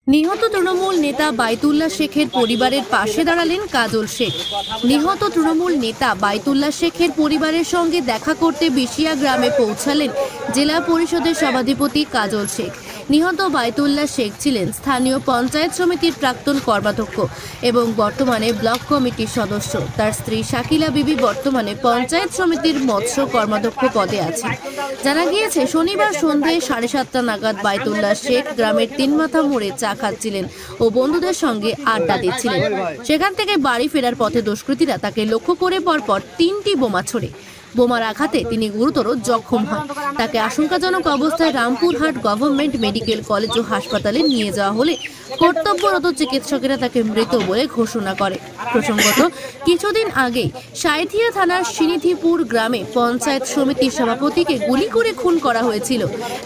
নিহত তৃণমূল নেতা বাইতুল্লাহ শেখের পরিবারের পাশে দাঁড়ালেন কাজল শেখ। নিহত তৃণমূল নেতা বাইতুল্লাহ শেখের পরিবারের সঙ্গে দেখা করতে বিশিয়া গ্রামে পৌঁছালেন জেলা পরিষদের সভাধিপতি কাজল শেখ। নিহত বাইতুল্লাহ শেখ ছিলেন স্থানীয় পঞ্চায়েত সমিতির প্রাক্তন কর্মাধ্যক্ষ এবং বর্তমানে ব্লক কমিটির সদস্য। তার স্ত্রী শাকিলা বিবি বর্তমানে পঞ্চায়েত সমিতির মৎস্য কর্মাধ্যক্ষ পদে আছেন। জানা গিয়েছে, শনিবার সন্ধ্যে 7:30 নাগাদ বাইতুল্লাহ শেখ গ্রামের তিনমাথা মোড়ে চা খাচ্ছিলেন ও বন্ধুদের সঙ্গে আড্ডা দিচ্ছিলেন। সেখান থেকে বাড়ি ফেরার পথে দুষ্কৃতীরা তাকে লক্ষ্য করে পরপর 3টি বোমা ছোড়ে। বোমার আঘাতে তিনি গুরুতর জখম হন। তাকে আশঙ্কাজনক অবস্থায় রামপুরহাট গভর্নমেন্ট মেডিকেল কলেজ ও হাসপাতালে নিয়ে যাওয়া হলে কর্তব্যরত চিকিৎসকেরা তাকে মৃত বলে ঘোষণা করে। প্রসঙ্গত, কিছুদিন আগে সাঁইথিয়া থানার সিনিধিপুর গ্রামে পঞ্চায়েত সমিতির সভাপতিকে গুলি করে খুন করা হয়েছিল।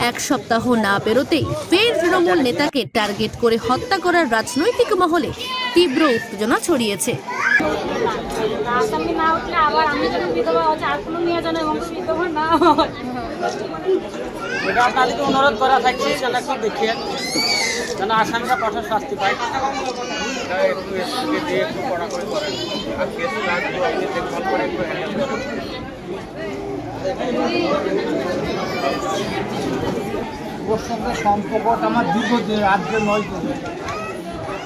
এক সপ্তাহ না পেরোতেই ফের তৃণমূল নেতাকে টার্গেট করে হত্যা করার রাজনৈতিক মহলে তীব্র উত্তেজনা ছড়িয়েছে। অনুরোধ করা থাকছে যেন একটু দেখিয়ে যেন আসামিরা কঠোর শাস্তি পায়। ওর সঙ্গে সম্পর্কটা আমার দীর্ঘদিন, আজকে নয়।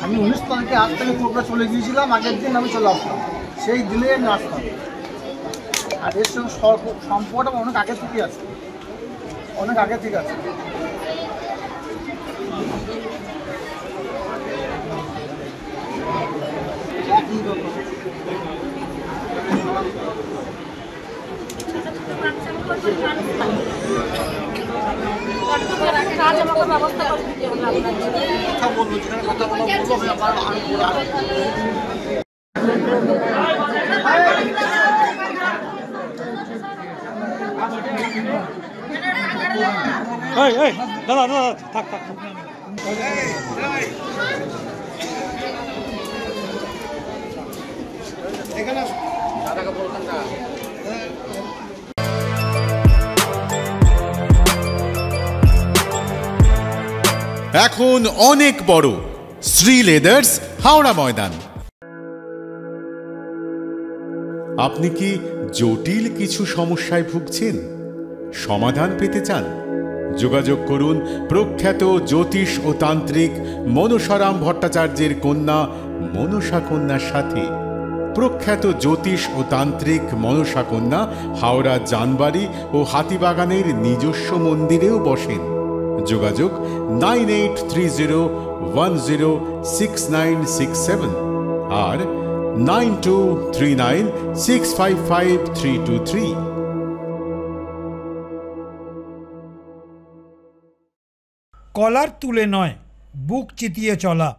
আমি 19 তারিখে আজ থেকে কোর্টে চলে গিয়েছিলাম, আগের দিন আমি চলে আসলাম, সেই দিনে আমি আসতাম। আর এর সঙ্গে সম্পর্কটা অনেক আগে থেকে আছে, অনেক আগে থেকে আছে। এখন অনেক বড় শ্রী লেদার্স হাওড়া ময়দান। আপনি কি জটিল কিছু সমস্যায় ভুগছেন? সমাধান পেতে চান? যোগাযোগ করুন প্রখ্যাত জ্যোতিষ ও তান্ত্রিক মনসারাম ভট্টাচার্যের কন্যা মনসা কন্যার সাথে। প্রখ্যাত জ্যোতিষ ও তান্ত্রিক মনসা কন্যা হাওড়া জানবাড়ি ও হাতিবাগানের নিজস্ব মন্দিরেও বসেন। যোগাযোগ 9830106967 আর 9239655323। কলার তুলে নয়, বুক চিতিয়ে চলা।